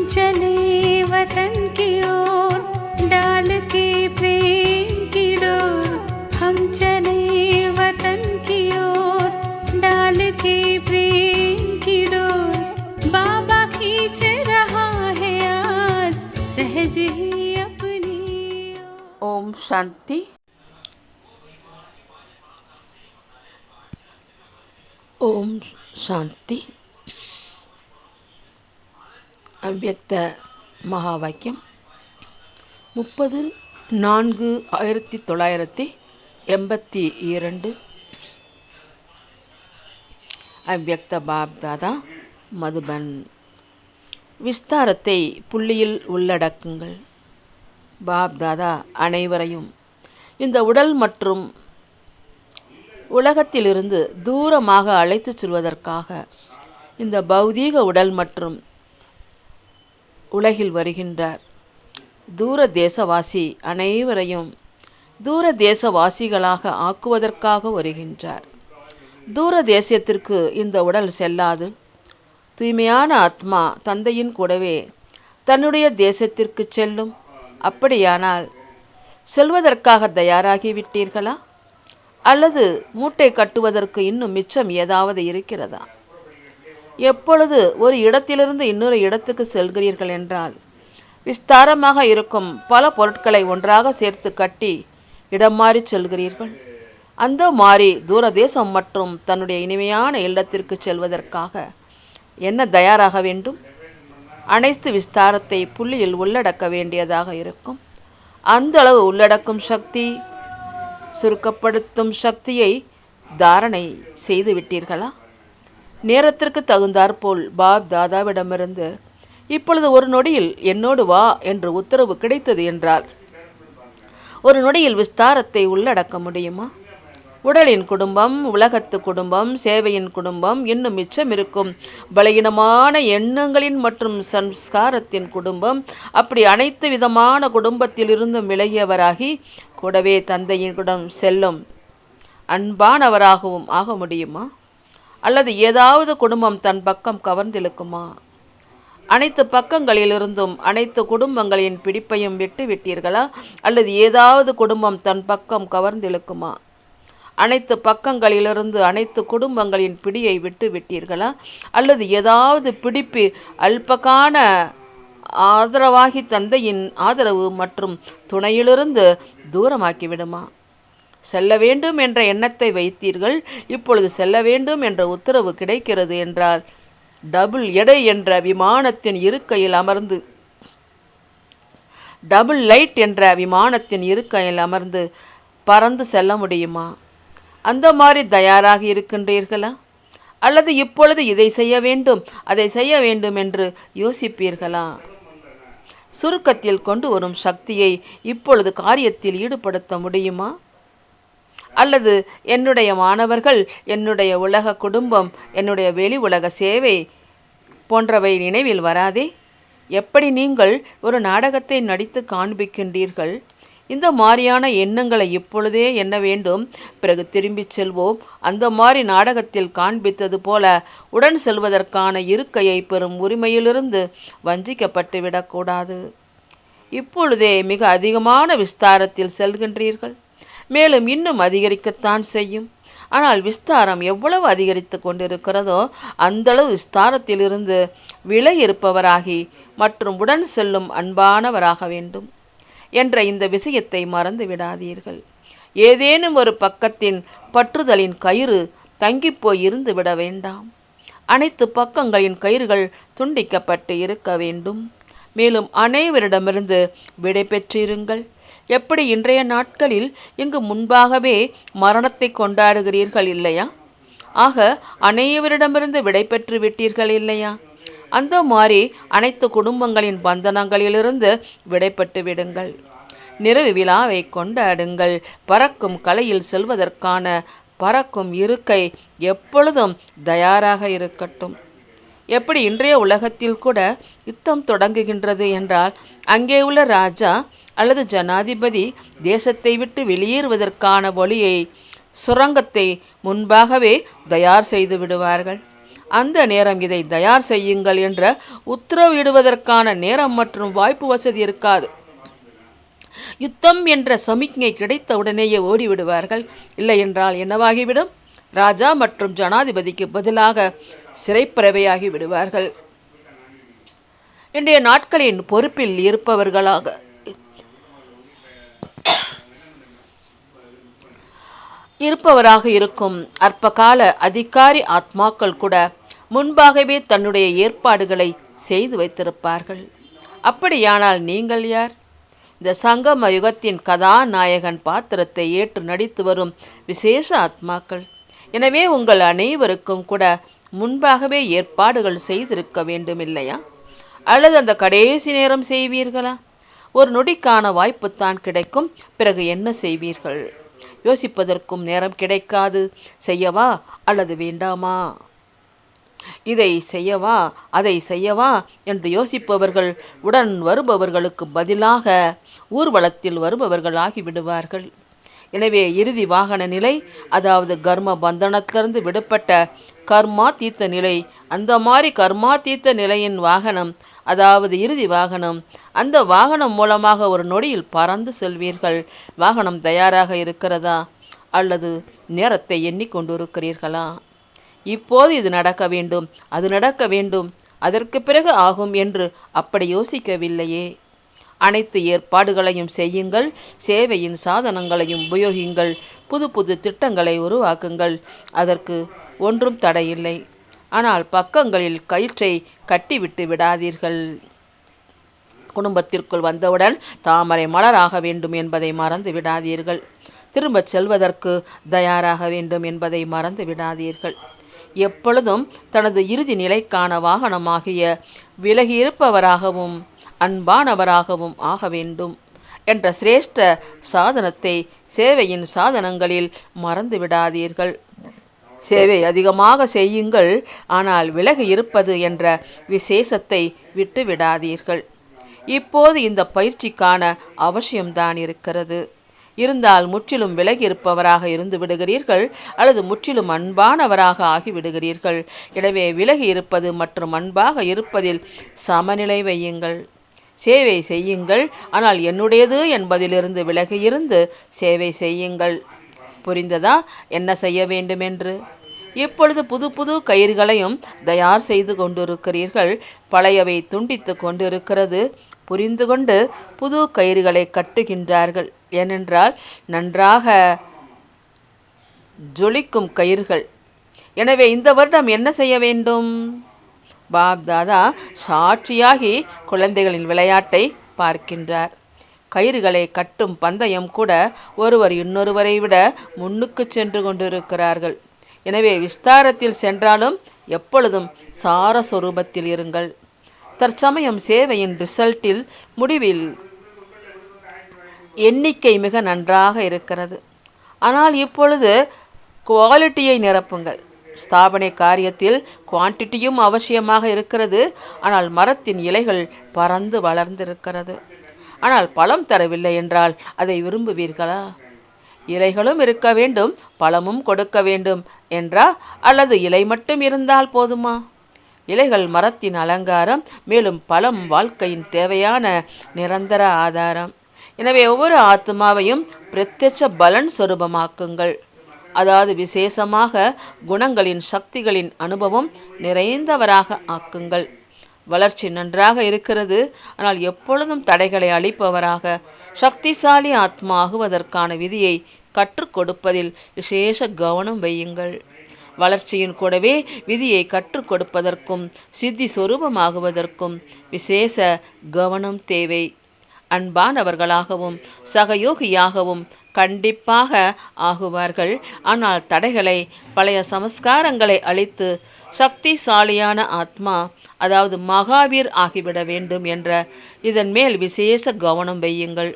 चले वतन की ओर डाल के प्रेम की डोर। हम चले वतन की ओर डाल के प्रेम की डोर। बाबा खींच रहा है आज सहज ही अपनी ओर। ஓம் சாந்தி. ஓம் சாந்தி. அவ்யக்த மகா வாக்கியம் 30/4/1982. அவ்யக்த பாப் தாதா, மதுபன். விஸ்தாரத்தை புள்ளியில் உள்ளடக்குங்கள். பாப் தாதா அனைவரையும் இந்த உடல் மற்றும் உலகத்திலிருந்து தூரமாக அழைத்துச் செல்வதற்காக இந்த பௌதீக உடல் மற்றும் உலகில் வருகின்றார். தூர தேசவாசி அனைவரையும் தூர தேசவாசிகளாக ஆக்குவதற்காக வருகின்றார். தூர தேசத்திற்கு இந்த உடல் செல்லாது. தூய்மையான ஆத்மா தந்தையின் கூடவே தன்னுடைய தேசத்திற்கு செல்லும். அப்படியானால் செல்வதற்காக தயாராகிவிட்டீர்களா? அல்லது மூட்டை கட்டுவதற்கு இன்னும் மிச்சம் ஏதாவது இருக்கிறதா? எப்பொழுது ஒரு இடத்திலிருந்து இன்னொரு இடத்துக்கு செல்கிறீர்கள் என்றால் விஸ்தாரமாக இருக்கும் பல பொருட்களை ஒன்றாக சேர்த்து கட்டி இடம் மாறி செல்கிறீர்கள். அந்த மாறி தூரதேசம் மற்றும் தன்னுடைய இனிமையான இல்லத்திற்கு செல்வதற்காக என்ன தயாராக வேண்டும்? அனைத்து விஸ்தாரத்தை புள்ளியில் உள்ளடக்க வேண்டியதாக இருக்கும். அந்த அளவு உள்ளடக்கும் சக்தி, சுருக்கப்படுத்தும் சக்தியை தாரணை செய்து விட்டீர்களா? நேரத்திற்கு தகுந்தாற்போல் பாப் தாதாவிடமிருந்து இப்பொழுது ஒரு நொடியில் என்னோடு வா என்று உத்தரவு கிடைத்தது என்றால் ஒரு நொடியில் விஸ்தாரத்தை உள்ளடக்க முடியுமா? உடலின் குடும்பம், உலகத்து குடும்பம், சேவையின் குடும்பம், இன்னும் மிச்சம் இருக்கும் பலகீனமான எண்ணங்களின் மற்றும் சம்ஸ்காரத்தின் குடும்பம், அப்படி அனைத்து விதமான குடும்பத்திலிருந்தும் விலகியவராகி கூடவே தந்தையிடம் செல்லும் அன்பானவராகவும் ஆக முடியுமா? அல்லது ஏதாவது குடும்பம் தன் பக்கம் கவர்ந்திழுக்குமா? அனைத்து பக்கங்களிலிருந்தும் அனைத்து குடும்பங்களின் பிடிப்பையும் விட்டு விட்டீர்களா? அல்லது ஏதாவது குடும்பம் தன் பக்கம் கவர்ந்திழுக்குமா? அனைத்து பக்கங்களிலிருந்து அனைத்து குடும்பங்களின் பிடியை விட்டு விட்டீர்களா? அல்லது ஏதாவது பிடிப்பு அல்பகான ஆதரவாகி தந்தையின் ஆதரவு மற்றும் துணையிலிருந்து தூரமாக்கிவிடுமா? செல்ல வேண்டும் என்ற எண்ணத்தை வைத்தீர்கள். இப்பொழுது செல்ல வேண்டும் என்ற உத்தரவு கிடைக்கிறது என்றால் டபுள் எடை என்ற விமானத்தின் இருக்கையில் டபுள் லைட் என்ற விமானத்தின் இருக்கையில் அமர்ந்து பறந்து செல்ல முடியுமா? அந்த மாதிரி தயாராக இருக்கின்றீர்களா? அல்லது இப்பொழுது இதை செய்ய வேண்டும், அதை செய்ய வேண்டும் என்று யோசிப்பீர்களா? சுருக்கத்தில் கொண்டு வரும் சக்தியை இப்பொழுது காரியத்தில் ஈடுபடுத்த முடியுமா? அல்லது என்னுடைய மாணவர்கள், என்னுடைய உலக குடும்பம், என்னுடைய வெளி உலக சேவை போன்றவை நினைவில் வராதே? எப்படி நீங்கள் ஒரு நாடகத்தை நடித்து காண்பிக்கின்றீர்கள்? இந்த மாதிரியான எண்ணங்களை இப்பொழுதே எண்ண வேண்டும். பிறகு திரும்பி செல்வோம். அந்த மாதிரி நாடகத்தில் காண்பித்தது போல உடன் செல்வதற்கான இருக்கையை பெறும் உரிமையிலிருந்து வஞ்சிக்கப்பட்டு விடக்கூடாது. இப்பொழுதே மிக அதிகமான விஸ்தாரத்தில் செல்கின்றீர்கள். மேலும் இன்னும் அதிகரிக்கத்தான் செய்யும். ஆனால் விஸ்தாரம் எவ்வளவு அதிகரித்து கொண்டிருக்கிறதோ அந்தளவு விஸ்தாரத்திலிருந்து விலை இருப்பவராகி மற்றும் உடன் செல்லும் அன்பானவராக வேண்டும் என்ற இந்த விஷயத்தை மறந்து விடாதீர்கள். ஏதேனும் ஒரு பக்கத்தின் பற்றுதலின் கயிறு தங்கிப்போய் இருந்து விட வேண்டாம். அனைத்து பக்கங்களின் கயிறுகள் துண்டிக்கப்பட்டு இருக்க வேண்டும். மேலும் அனைவரிடமிருந்து விடை பெற்றிருங்கள். எப்படி இன்றைய நாட்களில் இங்கு முன்பாகவே மரணத்தை கொண்டாடுகிறீர்கள் இல்லையா? ஆக அனைவரிடமிருந்து விடை பெற்று விட்டீர்கள் இல்லையா? அந்த மாதிரி அனைத்து குடும்பங்களின் பந்தனங்களிலிருந்து விடைபெற்று விடுங்கள். நிறைவு விழாவை கொண்டாடுங்கள். பறக்கும் கலையில் செல்வதற்கான பறக்கும் இருக்கை எப்பொழுதும் தயாராக இருக்கட்டும். எப்படி இன்றைய உலகத்தில் கூட யுத்தம் தொடங்குகின்றது என்றால் அங்கே உள்ள ராஜா அல்லது ஜனாதிபதி தேசத்தை விட்டு வெளியேறுவதற்கான வழியை சுரங்கத்தை முன்பாகவே தயார் செய்து விடுவார்கள். அந்த நேரம் இதை தயார் செய்யுங்கள் என்ற உத்தரவு இடுவதற்கான நேரம் மற்றும் வாய்ப்பு வசதி இருக்காது. யுத்தம் என்ற சமிக்ஞை கிடைத்த உடனேயே ஓடிவிடுவார்கள். இல்லை என்றால் என்னவாகிவிடும்? ராஜா மற்றும் ஜனாதிபதிக்கு பதிலாக சிறைப்பறவையாகி விடுவார்கள். இன்றைய நாட்களின் பொறுப்பில் இருப்பவராக இருக்கும் அற்பகால அதிகாரி ஆத்மாக்கள் கூட முன்பாகவே தன்னுடைய ஏற்பாடுகளை செய்து வைத்திருப்பார்கள். அப்படியானால் நீங்கள் யார்? இந்த சங்கம யுகத்தின் கதாநாயகன் பாத்திரத்தை ஏற்று நடித்து வரும் விசேஷ ஆத்மாக்கள். எனவே உங்கள் அனைவருக்கும் கூட முன்பாகவே ஏற்பாடுகள் செய்திருக்க வேண்டும் இல்லையா? அல்லது அந்த கடைசி நேரம் செய்வீர்களா? ஒரு நொடிக்கான வாய்ப்புத்தான் கிடைக்கும். பிறகு என்ன செய்வீர்கள்? யோசிப்பதற்கும் நேரம் கிடைக்காது. செய்யவா அல்லது வேண்டாமா, இதை செய்யவா அதை செய்யவா என்று யோசிப்பவர்கள் உடன் வருபவர்களுக்கு பதிலாக ஊர்வலத்தில் வருபவர்கள் ஆகிவிடுவார்கள். எனவே இறுதி வாகன நிலை, அதாவது கர்ம பந்தனத்திலிருந்து விடுபட்ட கர்மாதீத்த நிலை, அந்த மாதிரி கர்மாதீத்த நிலையின் வாகனம், அதாவது இறுதி வாகனம். அந்த வாகனம் மூலமாக ஒரு நொடியில் பறந்து செல்வீர்கள். வாகனம் தயாராக இருக்கிறதா அல்லது நேரத்தை எண்ணிக்கொண்டிருக்கிறீர்களா? இப்போது இது நடக்க வேண்டும், அது நடக்க வேண்டும், அதற்கு பிறகு ஆகும் என்று அப்படி யோசிக்கவில்லையே. அனைத்து ஏற்பாடுகளையும் செய்யுங்கள். சேவையின் சாதனங்களையும் உபயோகிங்கள். புது புது திட்டங்களை உருவாக்குங்கள். அதற்கு ஒன்றும் தடையில்லை. ஆனால் பக்கங்களில் கயிற்றை கட்டிவிட்டு விடாதீர்கள். குடும்பத்திற்குள் வந்தவுடன் தாமரை மலராக வேண்டும் என்பதை மறந்து விடாதீர்கள். திரும்பச் செல்வதற்கு தயாராக வேண்டும் என்பதை மறந்து விடாதீர்கள். எப்பொழுதும் தனது இறுதி நிலைக்கான வாகனமாகிய விலகியிருப்பவராகவும் அன்பானவராகவும் ஆக வேண்டும் என்ற சிரேஷ்ட சாதனத்தை சேவையின் சாதனங்களில் மறந்து விடாதீர்கள். சேவை அதிகமாக செய்யுங்கள், ஆனால் விலகி இருப்பது என்ற விசேஷத்தை விட்டு விடாதீர்கள். இப்போது இந்த பயிற்சிக்கான அவசியம்தான் இருக்கிறது. இருந்தால் முற்றிலும் விலகி இருப்பவராக இருந்து விடுகிறீர்கள் அல்லது முற்றிலும் அன்பானவராக ஆகிவிடுகிறீர்கள். எனவே விலகி இருப்பது மற்றும் அன்பாக இருப்பதில் சமநிலை வையுங்கள். சேவை செய்யுங்கள், ஆனால் என்னுடையது என்பதிலிருந்து விலகி இருந்து சேவை செய்யுங்கள். புரிந்ததா என்ன செய்ய வேண்டும் என்று? இப்பொழுது புது புது கயிறுகளையும் தயார் செய்து கொண்டிருக்கிறீர்கள். பழையவை துண்டித்து கொண்டிருக்கிறது. புரிந்து கொண்டு புது கயிறுகளை கட்டுகின்றார்கள். ஏனென்றால் நன்றாக ஜொலிக்கும் கயிறுகள். எனவே இந்த வருடம் என்ன செய்ய வேண்டும்? பாப்தாதா சாட்சியாகி குழந்தைகளின் விளையாட்டை பார்க்கின்றார். கயிறுகளை கட்டும் பந்தயம் கூட ஒருவர் இன்னொருவரை விட முன்னுக்கு சென்று கொண்டிருக்கிறார்கள். எனவே விஸ்தாரத்தில் சென்றாலும் எப்பொழுதும் சாரஸ்வரூபத்தில் இருங்கள். தற்சமயம் சேவையின் ரிசல்ட்டில் முடிவில் எண்ணிக்கை மிக நன்றாக இருக்கிறது. ஆனால் இப்பொழுது குவாலிட்டியை நிரப்புங்கள். ஸ்தாபனை காரியத்தில் குவான்டிட்டியும் அவசியமாக இருக்கிறது. ஆனால் மரத்தின் இலைகள் பறந்து வளர்ந்திருக்கிறது. ஆனால் பழம் தரவில்லை என்றால் அதை விரும்புவீர்களா? இலைகளும் இருக்க வேண்டும், பழமும் கொடுக்க வேண்டும் என்றா? அல்லது இலை மட்டும் இருந்தால் போதுமா? இலைகள் மரத்தின் அலங்காரம், மேலும் பழம் வாழ்க்கையின் தேவையான நிரந்தர ஆதாரம். எனவே ஒவ்வொரு ஆத்மாவையும் பிரத்யட்ச பலன் சொரூபமாக்குங்கள். அதாவது விசேஷமாக குணங்களின் சக்திகளின் அனுபவம் நிறைந்தவராக ஆக்குங்கள். வளர்ச்சி நன்றாக இருக்கிறது. ஆனால் எப்பொழுதும் தடைகளை அளிப்பவராக சக்திசாலி ஆத்மா ஆகுவதற்கான விதியை கற்றுக் கொடுப்பதில் விசேஷ கவனம் வையுங்கள். வளர்ச்சியின் கூடவே விதியை கற்றுக் கொடுப்பதற்கும் சித்தி சொரூபமாகுவதற்கும் விசேஷ கவனம் தேவை. அன்பானவர்களாகவும் சகயோகியாகவும் கண்டிப்பாக ஆகுவார்கள். ஆனால் தடைகளை, பழைய சமஸ்காரங்களை அழித்து சக்திசாலியான ஆத்மா, அதாவது மகாவீர் ஆகிவிட வேண்டும் என்ற இதன் மேல் விசேஷ கவனம் வையுங்கள்.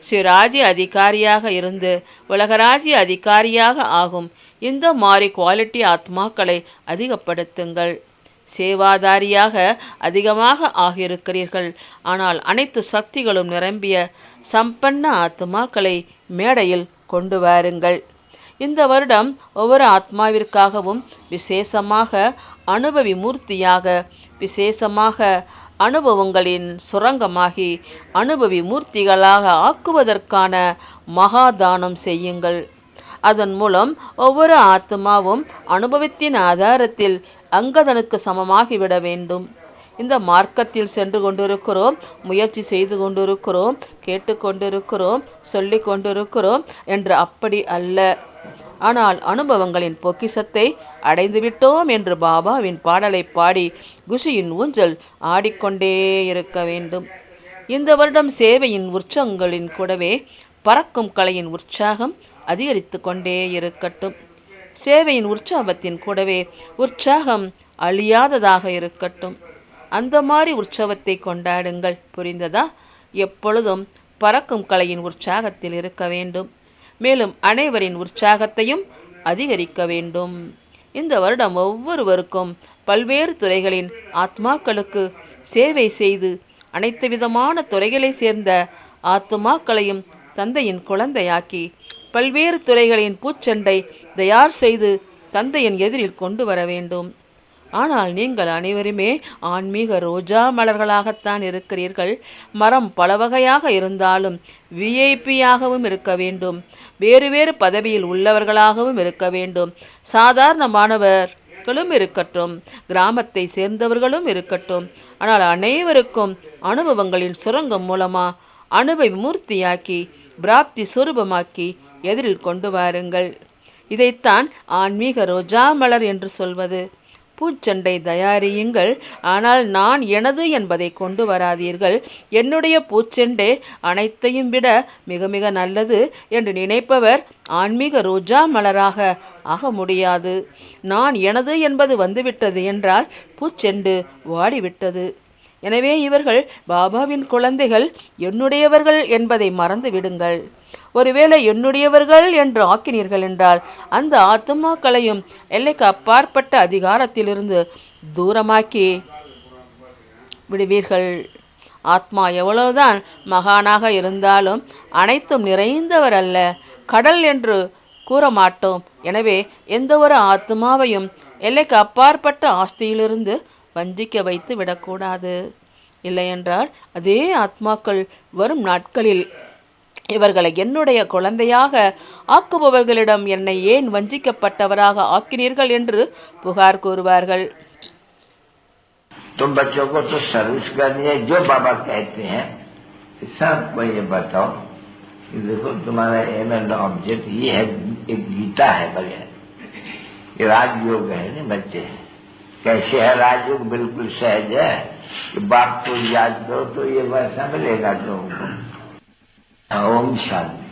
சுயராஜ்ய அதிகாரியாக இருந்து உலகராஜ்ய அதிகாரியாக ஆகும் இந்த மாதிரி குவாலிட்டி ஆத்மாக்களை அதிகப்படுத்துங்கள். சேவாதாரியாக அதிகமாக ஆகியிருக்கிறீர்கள். ஆனால் அனைத்து சக்திகளும் நிரம்பிய சம்பன்ன ஆத்மாக்களை மேடையில் கொண்டு வாருங்கள். இந்த வருடம் ஒவ்வொரு ஆத்மாவிற்காகவும் விசேஷமாக அனுபவி மூர்த்தியாக, விசேஷமாக அனுபவங்களின் சுரங்கமாகி அனுபவி மூர்த்திகளாக ஆக்குவதற்கான மகாதானம் செய்யுங்கள். அதன் மூலம் ஒவ்வொரு ஆத்மாவும் அனுபவத்தின் ஆதாரத்தில் அங்கதனுக்கு சமமாகிவிட வேண்டும். இந்த மார்க்கத்தில் சென்று கொண்டிருக்கிறோம், முயற்சி செய்து கொண்டிருக்கிறோம், கேட்டுக்கொண்டிருக்கிறோம், சொல்லி கொண்டிருக்கிறோம் என்று அப்படி அல்ல. ஆனால் அனுபவங்களின் பொக்கிஷத்தை அடைந்துவிட்டோம் என்று பாபாவின் பாடலை பாடி குஷியின் ஊஞ்சல் ஆடிக்கொண்டே இருக்க வேண்டும். இந்த வருடம் சேவையின் உற்சவங்களின் கூடவே பறக்கும் கலையின் உற்சாகம் அதிகரித்து கொண்டே இருக்கட்டும். சேவையின் உற்சவத்தின் கூடவே உற்சாகம் அழியாததாக இருக்கட்டும். அந்த மாதிரி உற்சவத்தை கொண்டாடுங்கள். புரிந்ததா? எப்பொழுதும் பறக்கும் கலையின் உற்சாகத்தில் இருக்க வேண்டும். மேலும் அனைவரின் உற்சாகத்தையும் அதிகரிக்க வேண்டும். இந்த வருடம் ஒவ்வொருவருக்கும் பல்வேறு துறைகளின் ஆத்மாக்களுக்கு சேவை செய்து அனைத்து விதமான துறைகளை சேர்ந்த ஆத்மாக்களையும் தந்தையின் குழந்தையாக்கி பல்வேறு துறைகளின் பூச்செண்டை தயார் செய்து தந்தையின் எதிரில் கொண்டு வர வேண்டும். ஆனால் நீங்கள் அனைவருமே ஆன்மீக ரோஜா மலர்களாகத்தான் இருக்கிறீர்கள். மரம் பல வகையாக இருந்தாலும் விஐபியாகவும் இருக்க வேண்டும். வேறு வேறு பதவியில் உள்ளவர்களாகவும் இருக்க வேண்டும். சாதாரணமானவர்களும் இருக்கட்டும், கிராமத்தை சேர்ந்தவர்களும் இருக்கட்டும். ஆனால் அனைவருக்கும் அனுபவங்களின் சுரங்கம் மூலமா அனுபவி மூர்த்தியாக்கி பிராப்தி சுரூபமாக்கி எதிரில் கொண்டு வாருங்கள். இதைத்தான் ஆன்மீக ரோஜா மலர் என்று சொல்வது. பூச்செண்டை தயாரியுங்கள், ஆனால் நான் எனது என்பதை கொண்டு வராதீர்கள். என்னுடைய பூச்செண்டை அனைத்தையும் விட மிக மிக நல்லது என்று நினைப்பவர் ஆன்மீக ரோஜா மலராக ஆக முடியாது. நான் எனது என்பது வந்துவிட்டது என்றால் பூச்செண்டு வாடிவிட்டது. எனவே இவர்கள் பாபாவின் குழந்தைகள், என்னுடையவர்கள் என்பதை மறந்து விடுங்கள். ஒருவேளை என்னுடையவர்கள் என்று ஆக்கினீர்கள் என்றால் அந்த ஆத்மாக்களையும் எல்லைக்கு அப்பாற்பட்ட அதிகாரத்திலிருந்து தூரமாக்கி விடுவீர்கள். ஆத்மா எவ்வளவுதான் மகானாக இருந்தாலும் அனைத்தும் நிறைந்தவர் அல்ல. கடல் என்று கூற மாட்டோம். எனவே எந்த ஒரு ஆத்மாவையும் எல்லைக்கு அப்பாற்பட்ட ஆஸ்தியிலிருந்து வஞ்சிக்க வைத்து விடக்கூடாது. இல்லையென்றால் அதே ஆத்மாக்கள் வரும் நாட்களில் இவர்களை என்னுடைய குழந்தையாக ஆக்குபவர்களிடம் என்னை ஏன் வஞ்சிக்கப்பட்டவராக ஆக்கினீர்கள் என்று புகார் கூறுவார்கள். तुम बच्चों को तो सर्विस करनी है, जो बाबा कहते हैं सबको ये बताओ कि देखो तुम्हारा एम एंड ऑब्जेक्ट ये है, एक गीता है बगैर, ये राजयोग है ना बच्चे। कैसे है राजयोग? बिल्कुल सहज है कि बाप को याद करो तो ये वैसा मिलेगा तुमको। ओम शांति।